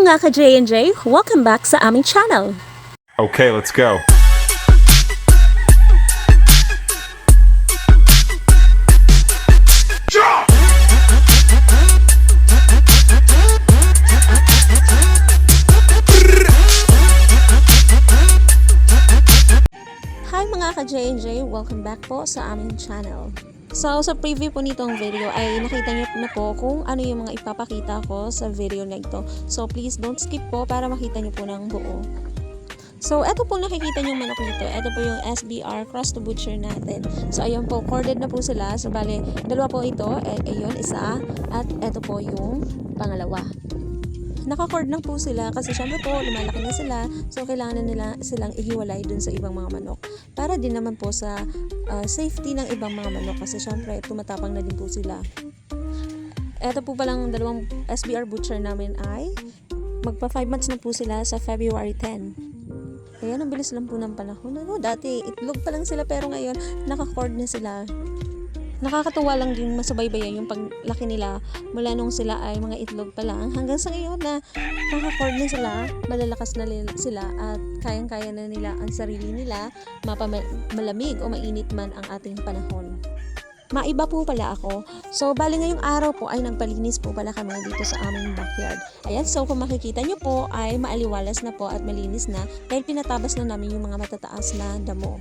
mga ka-J&J, welcome back sa aming channel. Okay, let's go. Hi mga ka-J&J, welcome back po sa aming channel. So, sa preview po nitong video ay nakita niyo na po kung ano yung mga ipapakita ko sa video na ito. So, please don't skip po para makita niyo po ng buo. So, eto po nakikita niyo manok nito. Eto po yung SBR cross to butcher natin. So, ayun po, corded na po sila. So, bale, dalawa po ito. Ayun, isa. At eto po yung pangalawa. Naka-cord na po sila kasi syempre po lumalaki na sila, so kailangan na nila silang ihiwalay dun sa ibang mga manok para din naman po sa safety ng ibang mga manok kasi syempre tumatapang na din po sila. Eto po palang dalawang SBR butcher namin ay magpa 5 months na po sila sa February 10. Ayan, ang bilis lang po ng panahon. Ano, dati itlog pa lang sila pero ngayon naka-cord na sila. Nakakatuwa lang din masubaybayan yung paglaki nila mula nung sila ay mga itlog pa lang hanggang sa ngayon na naka-cord na sila, malalakas na sila at kayang-kaya na nila ang sarili nila, malamig o mainit man ang ating panahon. Maiba po pala ako. So, bali ngayong araw po ay nagpalinis po pala kami dito sa aming backyard. Ayan, so kung makikita nyo po ay maaliwalas na po at malinis na dahil pinatabas na namin yung mga matataas na damo.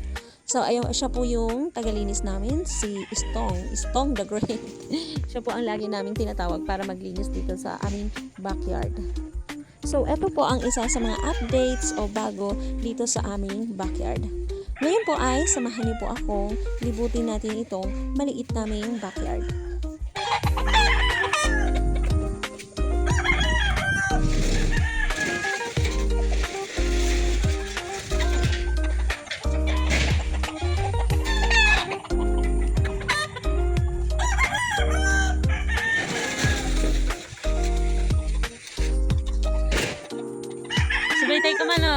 So, ayun, siya po yung tagalinis namin, si Stong the Great. Siya po ang lagi naming tinatawag para maglinis dito sa aming backyard. So, eto po ang isa sa mga updates o bago dito sa aming backyard. Ngayon po ay samahan niyo po akong libutin natin itong maliit naming backyard. Sabay tayo kumano.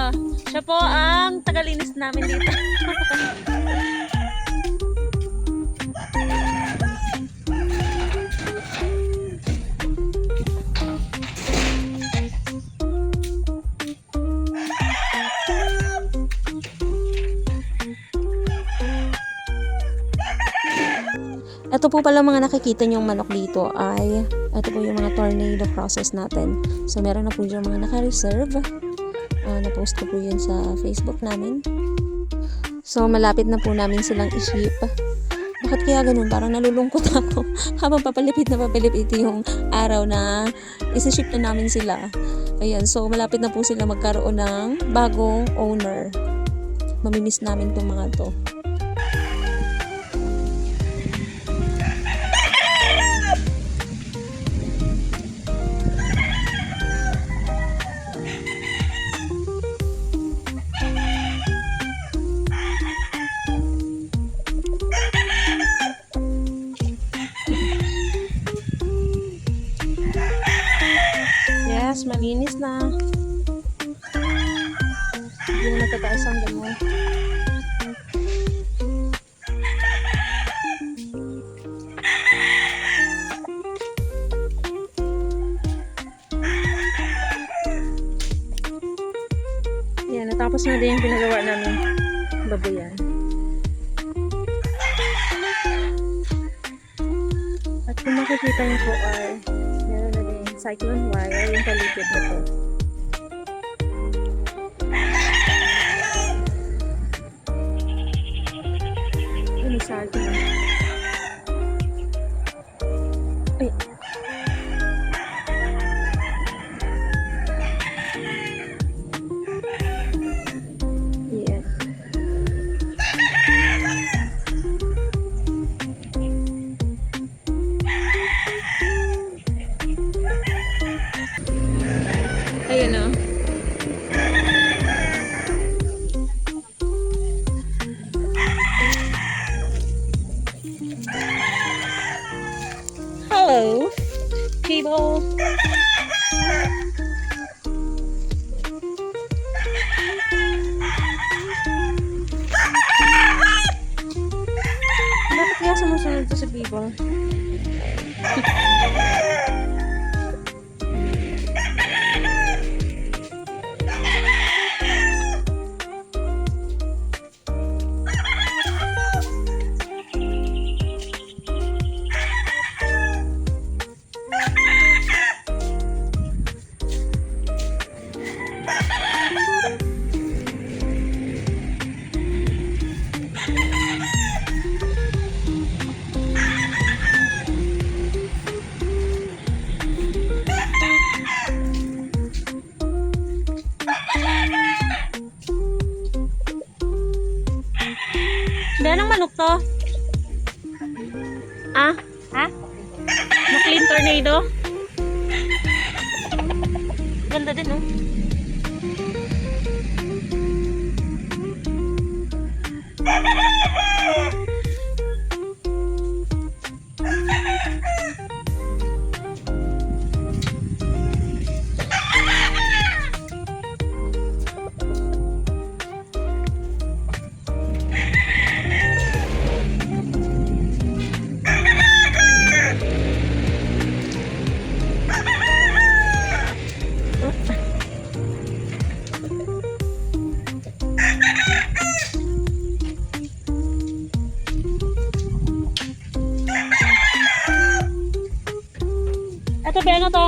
Siya po ang tagalinis namin dito. Ito po pala mga nakikita nyong manok dito ay ito po yung mga tornado process natin. So meron na po dyan mga naka-reserve. Na-post ko po yun sa Facebook namin. So malapit na po namin silang i-ship. Bakit kaya ganun? Parang nalulungkot ako. Habang papalipit yung araw na isi-ship na namin sila. Ayan, so malapit na po sila magkaroon ng bagong owner. Mamimiss namin itong mga to. Yes, malinis na. Hindi na natataas ang damo. Yan, natapos na din yung pinagawa namin babuyan. At kung makikita niyo po ay meron na din cyclone wire yung paligid na to. Inisarto na. Ay. Yeah. Ayun o. Hello, people. Bakit kaya sumusunod to sa people? Anong manok to? Ah? Ha? McLean Tornado? Ganda din, oh. Ito ba, ano to?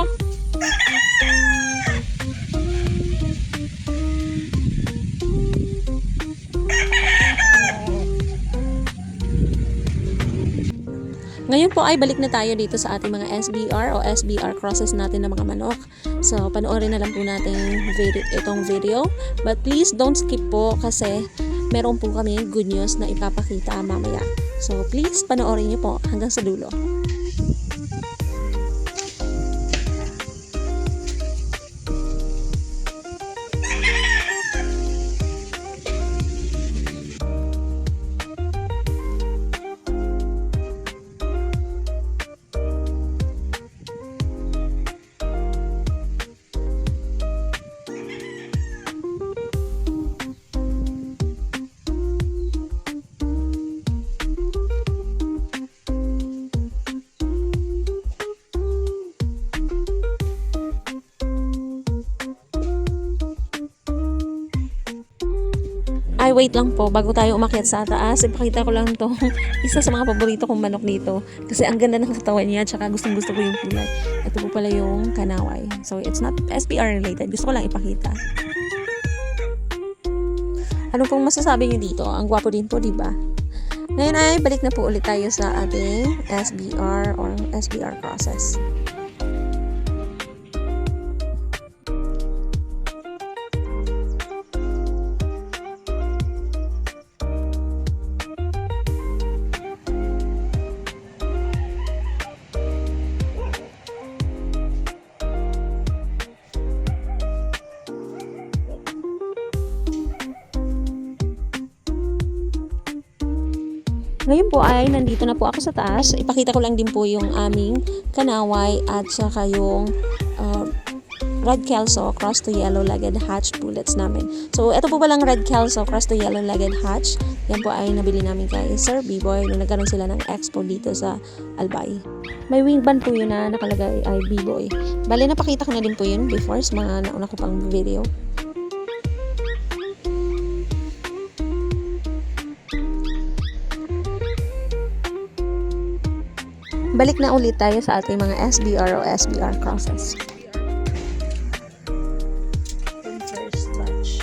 Ngayon po ay balik na tayo dito sa ating mga SBR o SBR crosses natin ng mga manok. So, panoorin na lang po natin itong video. But please don't skip po kasi meron po kami good news na ipapakita mamaya. So, please panoorin niyo po hanggang sa dulo. Ay, wait lang po. Bago tayo umakyat sa taas, ipakita ko lang to. Isa sa mga paborito kong manok dito. Kasi ang ganda ng katawan niya, tsaka gustong gusto ko yung kulay. Ito po pala yung kanaway. So, it's not SBR related. Gusto ko lang ipakita. Ano pong masasabi niyo dito? Ang gwapo din po, diba? Ngayon ay balik na po ulit tayo sa ating SBR or SBR process. Ngayon po ay nandito na po ako sa taas. Ipakita ko lang din po yung aming kanaway at saka yung red kelso cross to yellow-legged hatch pullets namin. So, ito po palang red kelso cross to yellow-legged hatch. Yan po ay nabili namin kay Sir B-Boy nung nagkaroon sila ng expo dito sa Albay. May wingband po yun na nakalagay ay B-Boy. Bale, napakita ko na din po yun before sa mga nauna ko pang video. Balik na ulit tayo sa ating mga SBR o SBR crosses. First batch.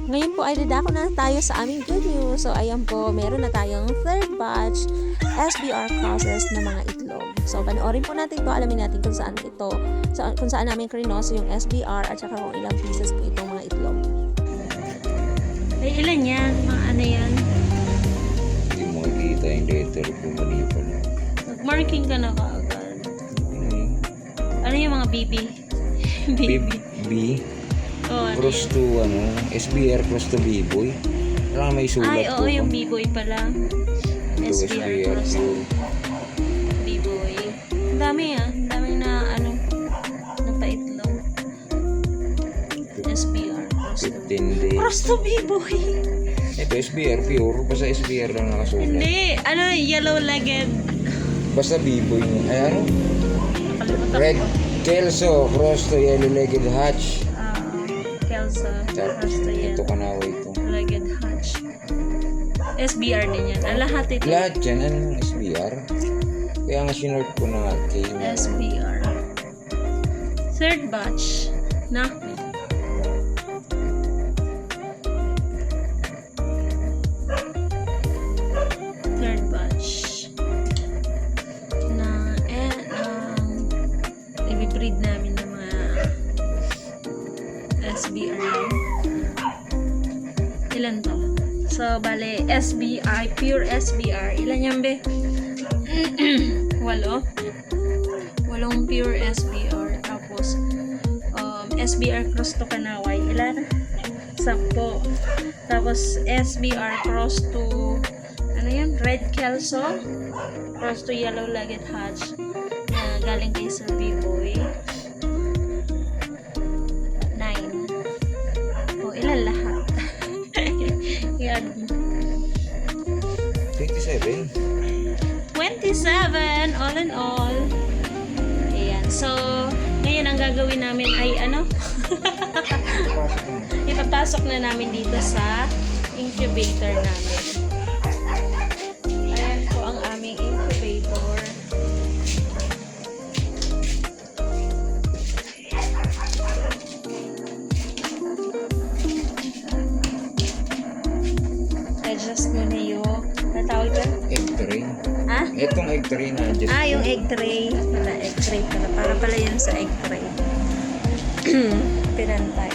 Ngayon po ay dadako na tayo sa aming good news. So ayan po, meron na tayong third batch SBR crosses na mga itlog. So panoorin po natin to, alamin natin kung saan ito, kung saan namin krinos yung SBR at saka kung ilang pieces po itong mga itlog. Ay, ilan yan? Mga ano yan? Hindi mo makikita yung letter kung mali pa na. Nag-marking ka na kaagad. Ano yung mga BB? B. Oh, ano Cross yan? to SBR cross to B-Boy. Parang may sulat Ay, oo, po. yung B-Boy pala. SBR cross to B-Boy. Ang dami ang dami na napaitlog. SBR cross to 15 days. Cross to B-Boy. Ito SBR pure. Basta SBR lang nakasulat. Hindi. Ano, yellow-legged. Basta biboy mo. Ay ano? Nakalimutan Red ko. Kelso, cross to yellow-legged hatch. Kelsa. Tapos Basta ito yan. kanaway ito. Legged hatch. SBR din yan. Lahat ito. Lahat yan, ano SBR? Kaya nga sinort ko na kay SBR. Third batch. Na? Third batch. Na, i-breed namin ng mga SBR lang. Ilan to? So, bale, SBI, pure SBR. Ilan yan, be? 8. Walong pure SBR. Tapos, SBR cross to Kanaway. Ilan? 10. Tapos, SBR cross to, ano yan? Red Kelso. Cross to yellow-legged hatch. Na galing kay Sir B-Boy. 9. O, ilan lahat? Yan. 27. 27 all in all. Ayan. So, ngayon ang gagawin namin ay ano? Ipapasok na namin dito sa incubator namin. Ayan po ang aming incubator. Adjust mo na yung natawag dyan? Egg tray. Ha? Itong egg tray na adjust. Yung egg tray. Wala, egg tray pala. Para pala yun sa egg tray. Pinantay.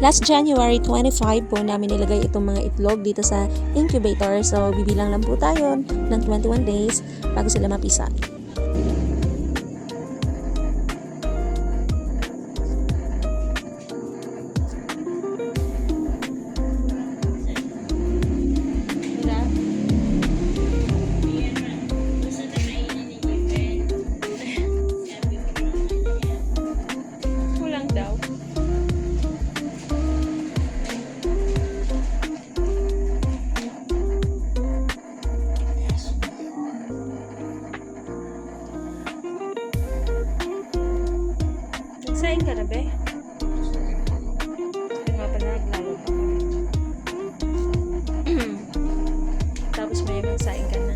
Last January 25 po namin nilagay itong mga itlog dito sa incubator. So, bibilang lang po tayo ng 21 days bago sila mapisa. Kulang daw. Nagsaing ka na, be? Ito nga pala, naglalo pa. Tapos may magsaing ka na.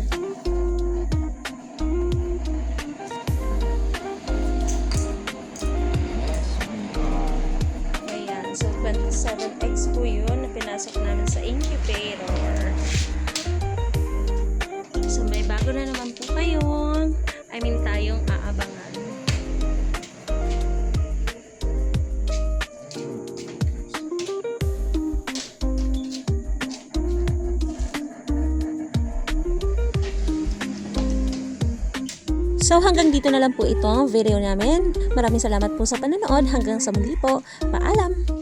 Ayan. So, 27 eggs po yun na pinasok namin sa incubator. So, may bago na naman po kayong, tayong aabangan. So hanggang dito na lang po ito ang video namin. Maraming salamat po sa panonood. Hanggang sa muli po. Paalam!